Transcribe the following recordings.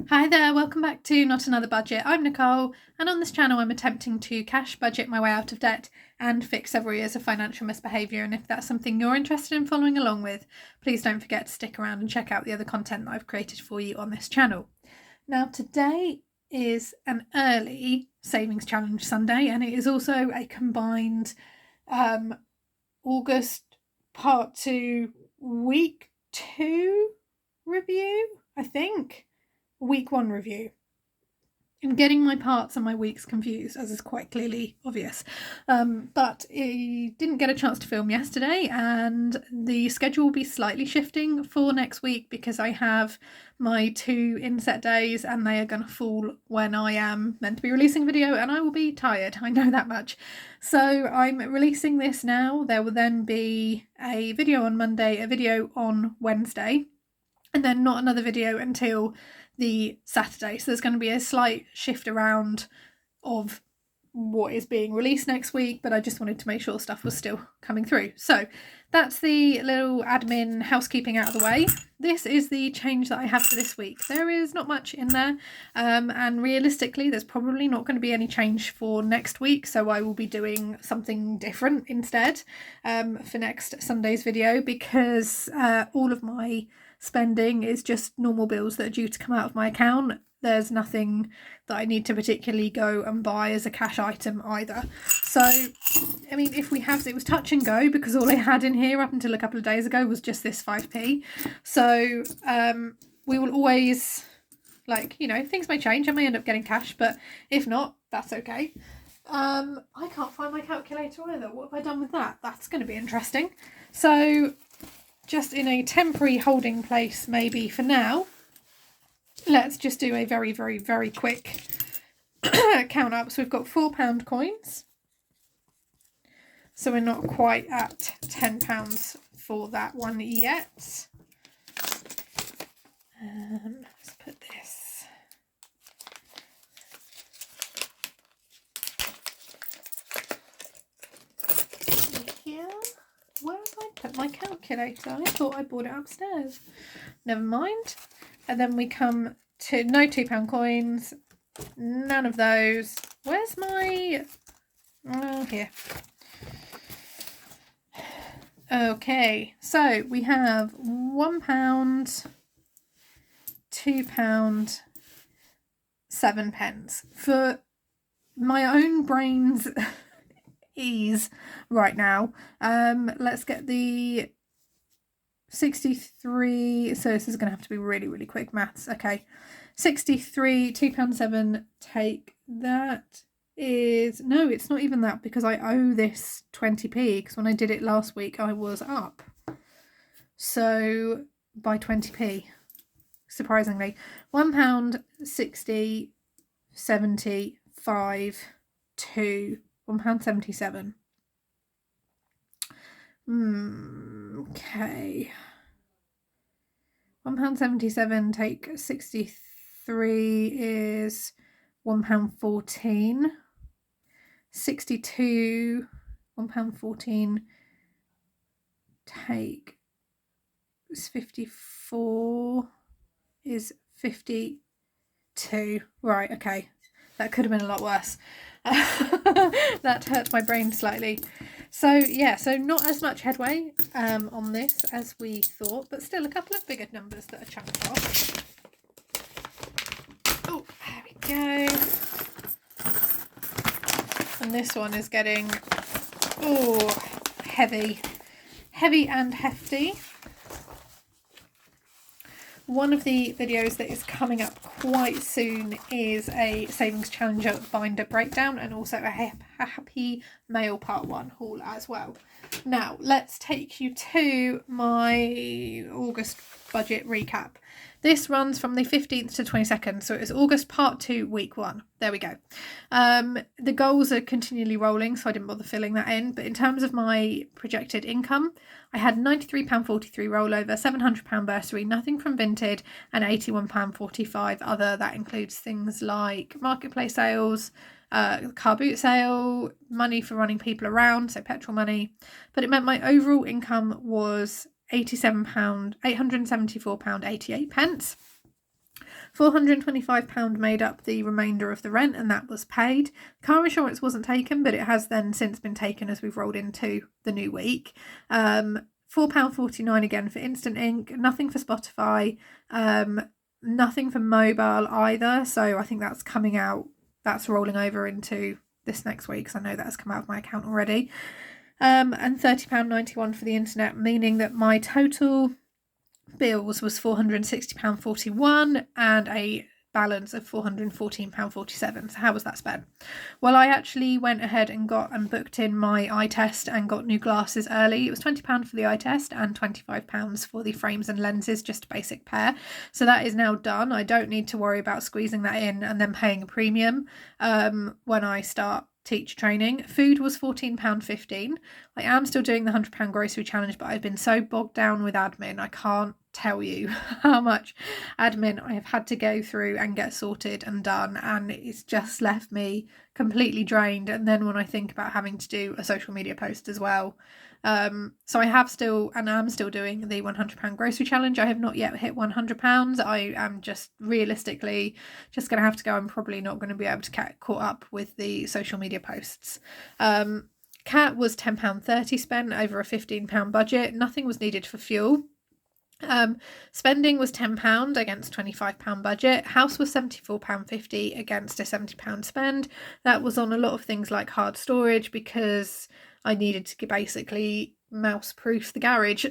Hi there, welcome back to Not Another Budget. I'm Nicole, and on this channel I'm attempting to cash budget my way out of debt and fix several years of financial misbehaviour, and if that's something you're interested in following along with, please don't forget to stick around and check out the other content that I've created for you on this channel. Now today is an early Savings Challenge Sunday, and it is also a combined August Part 2 Week 2 review, I think. Week 1 review. I'm getting my parts and my weeks confused, as is quite clearly obvious. But I didn't get a chance to film yesterday, and the schedule will be slightly shifting for next week because I have my 2 inset days and they are going to fall when I am meant to be releasing a video, and I will be tired, I know that much. So I'm releasing this now. There will then be a video on Monday, a video on Wednesday, and then not another video until the Saturday. So there's going to be a slight shift around of what is being released next week, but I just wanted to make sure stuff was still coming through. So that's the little admin housekeeping out of the way. This is the change that I have for this week. There is not much in there, and realistically there's probably not going to be any change for next week, so I will be doing something different instead for next Sunday's video, because all of my spending is just normal bills that are due to come out of my account. There's nothing that I need to particularly go and buy as a cash item either. So, I mean, if we have, it was touch and go, because all I had in here up until a couple of days ago was just this 5p. So we will always, like, you know, things may change. I may end up getting cash, but if not, that's okay. I can't find my calculator either. What have I done with that? That's going to be interesting. So just in a temporary holding place maybe for now, let's just do a very, very, very quick count up. So we've got £4 coins. So we're not quite at £10 for that one yet. Let's put this. Here. Where have I put my calculator? I thought I bought it upstairs. Never mind. And then we come to no £2 coins. None of those. Where's my... Oh, here. Okay, so we have £1, £2, 7p. For my own brain's ease right now, let's get the 63. So this is going to have to be really, really quick maths. Okay, 63, £2.7. Take that is, no, it's not even that, because I owe this 20p, because when I did it last week I was up, so by 20p, surprisingly. £1, 60, 75, 2, £1.77. Okay. £1.77 take 63 is £1.14. 62, £1.14 take is 54 is 52. Right, okay. That could have been a lot worse. That hurt my brain slightly. So yeah, so not as much headway on this as we thought, but still a couple of bigger numbers that are chunked off. Oh, there we go. And this one is getting, oh, heavy and hefty. One of the videos that is coming up quite soon is a Savings Challenger binder breakdown, and also a Happy Mail Part 1 haul as well. Now, let's take you to my August budget recap. This runs from the 15th to 22nd, so it's August Part 2, Week 1. There we go. The goals are continually rolling, so I didn't bother filling that in. But in terms of my projected income, I had £93.43 rollover, £700 bursary, nothing from Vinted, and £81.45 other. That includes things like marketplace sales, car boot sale, money for running people around, so petrol money. But it meant my overall income was £874.88. £425 made up the remainder of the rent, and that was paid. Car insurance wasn't taken, but it has then since been taken as we've rolled into the new week. £4.49 again for Instant Ink, nothing for Spotify, nothing for mobile either, so I think that's coming out, that's rolling over into this next week, because I know that's come out of my account already. And £30.91 for the internet, meaning that my total bills was £460.41 and a balance of £414.47. So how was that spent? Well, I actually went ahead and booked in my eye test and got new glasses early. It was £20 for the eye test and £25 for the frames and lenses, just a basic pair. So that is now done. I don't need to worry about squeezing that in and then paying a premium when I start teacher training. Food was £14.15. I am still doing the £100 grocery challenge, but I've been so bogged down with admin, I can't tell you how much admin I have had to go through and get sorted and done, and it's just left me completely drained. And then when I think about having to do a social media post as well, so I have still and am still doing the £100 grocery challenge. I have not yet hit £100. I am just realistically just going to have to go. I'm probably not going to be able to get caught up with the social media posts. Cat was £10.30 spent over a £15 budget. Nothing was needed for fuel. Spending was £10 against £25 budget. House was £74.50 against a £70 spend. That was on a lot of things like hard storage, because I needed to basically mouse proof the garage.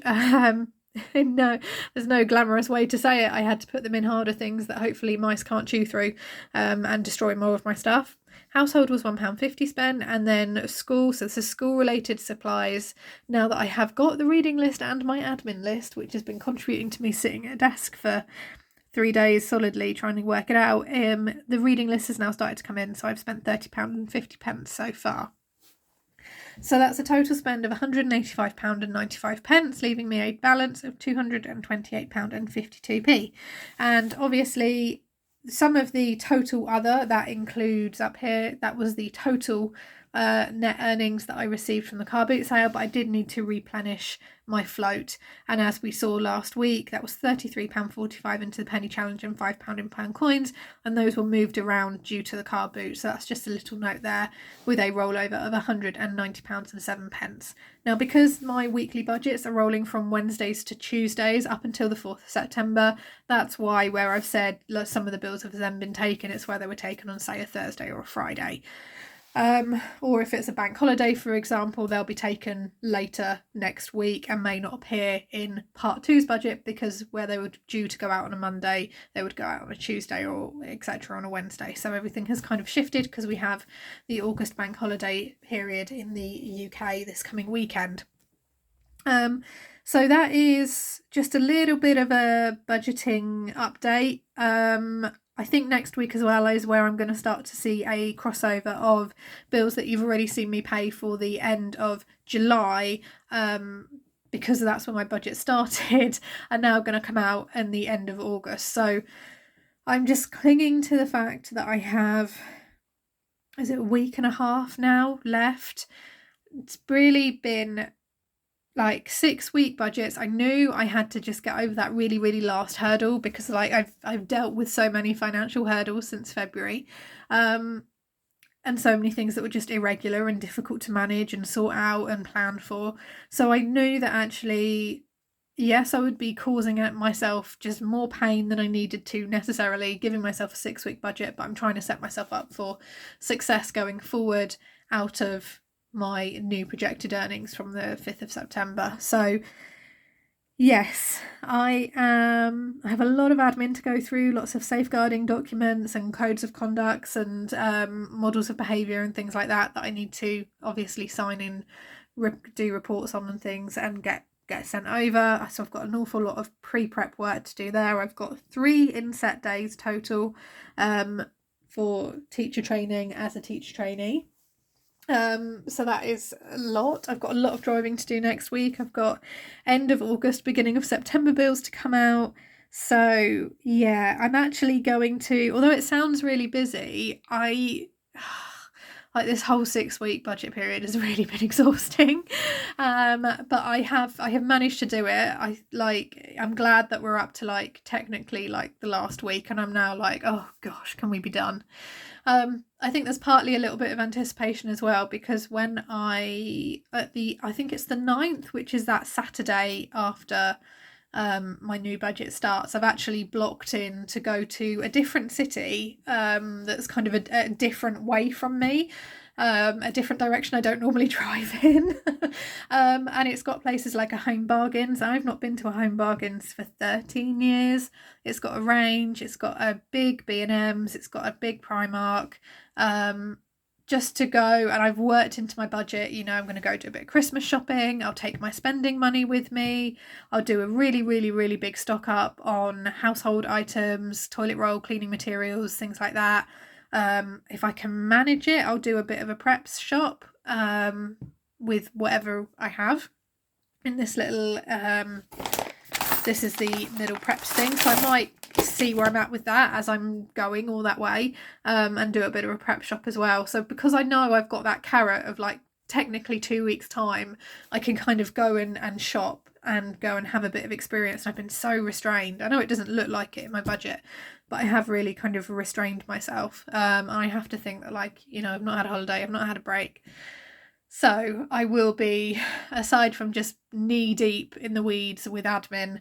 No, there's no glamorous way to say it. I had to put them in harder things that hopefully mice can't chew through and destroy more of my stuff. Household was £1.50 spent, and then school, so this is school related supplies. Now that I have got the reading list and my admin list, which has been contributing to me sitting at a desk for 3 days solidly trying to work it out, the reading list has now started to come in, so I've spent £30.50 so far. So that's a total spend of £185.95, leaving me a balance of £228.52. And obviously some of the total other, that includes up here, that was the total net earnings that I received from the car boot sale, but I did need to replenish my float, and as we saw last week, that was £33.45 into the penny challenge and £5 in pound coins, and those were moved around due to the car boot. So that's just a little note there, with a rollover of £190.07. Now, because my weekly budgets are rolling from Wednesdays to Tuesdays up until the 4th of September, that's why where I've said some of the bills have then been taken, it's where they were taken on, say, a Thursday or a Friday. Or if it's a bank holiday, for example, they'll be taken later next week and may not appear in part 2's budget, because where they were due to go out on a Monday, they would go out on a Tuesday or etc. on a Wednesday. So everything has kind of shifted because we have the August bank holiday period in the UK this coming weekend. So that is just a little bit of a budgeting update. I think next week as well is where I'm going to start to see a crossover of bills that you've already seen me pay for the end of July, because that's when my budget started, are now going to come out in the end of August. So I'm just clinging to the fact that I have, is it a week and a half now left? It's really been like 6-week budgets. I knew I had to just get over that really, really last hurdle, because like I've dealt with so many financial hurdles since February, and so many things that were just irregular and difficult to manage and sort out and plan for. So I knew that actually, yes, I would be causing myself just more pain than I needed to necessarily, giving myself a 6-week budget, but I'm trying to set myself up for success going forward out of my new projected earnings from the 5th of September. So yes, I have a lot of admin to go through, lots of safeguarding documents and codes of conducts and models of behaviour and things like that I need to obviously sign in, do reports on and things, and get sent over. So I've got an awful lot of pre-prep work to do there. I've got 3 inset days total for teacher training as a teacher trainee. So that is a lot. I've got a lot of driving to do next week. I've got end of August, beginning of September bills to come out. So yeah, I'm actually going to, although it sounds really busy, I like this whole 6-week budget period has really been exhausting. But I have managed to do it. I'm glad that we're up to like technically like the last week, and I'm now like, oh gosh, can we be done? I think there's partly a little bit of anticipation as well, because when I think it's the 9th, which is that Saturday after my new budget starts, I've actually blocked in to go to a different city that's kind of a different way from me, a different direction I don't normally drive in. And it's got places like a Home Bargains. I've not been to a Home Bargains for 13 years. It's got a Range, it's got a big B&M's, it's got a big Primark, just to go, and I've worked into my budget, you know, I'm going to go do a bit of Christmas shopping, I'll take my spending money with me, I'll do a really, really, really big stock up on household items, toilet roll, cleaning materials, things like that. If I can manage it, I'll do a bit of a preps shop with whatever I have in this little, this is the little preps thing, so I might see where I'm at with that as I'm going all that way, and do a bit of a prep shop as well. So because I know I've got that carrot of like technically 2 weeks time, I can kind of go and shop and go and have a bit of experience. I've been so restrained. I know it doesn't look like it in my budget, but I have really kind of restrained myself. I have to think that, like, you know, I've not had a holiday, I've not had a break. So I will be, aside from just knee deep in the weeds with admin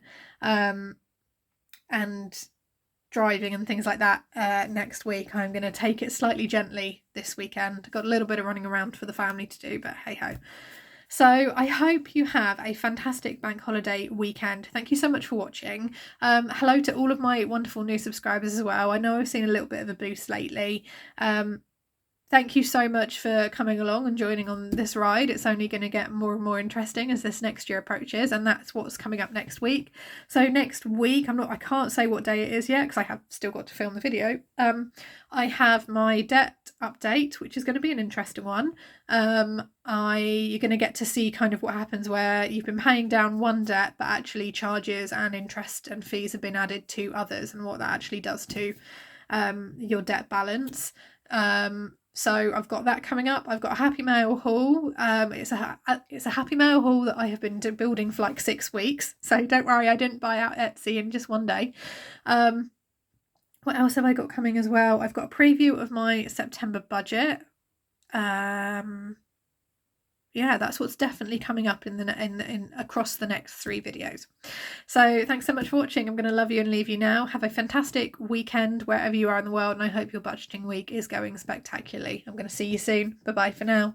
and driving and things like that next week, I'm going to take it slightly gently this weekend. Got a little bit of running around for the family to do, but hey ho. So I hope you have a fantastic bank holiday weekend. Thank you so much for watching. Hello to all of my wonderful new subscribers as well. I know I've seen a little bit of a boost lately. Thank you so much for coming along and joining on this ride. It's only going to get more and more interesting as this next year approaches, and that's what's coming up next week. So next week, I can't say what day it is yet because I have still got to film the video. I have my debt update, which is going to be an interesting one. You're going to get to see kind of what happens where you've been paying down one debt, but actually charges and interest and fees have been added to others, and what that actually does to your debt balance. So I've got that coming up. I've got a Happy Mail haul. It's a Happy Mail haul that I have been building for like 6 weeks. So don't worry, I didn't buy out Etsy in just one day. What else have I got coming as well? I've got a preview of my September budget. Yeah, that's what's definitely coming up in across the next 3 videos. So thanks so much for watching. I'm going to love you and leave you now. Have a fantastic weekend wherever you are in the world, and I hope your budgeting week is going spectacularly. I'm going to see you soon. Bye bye for now.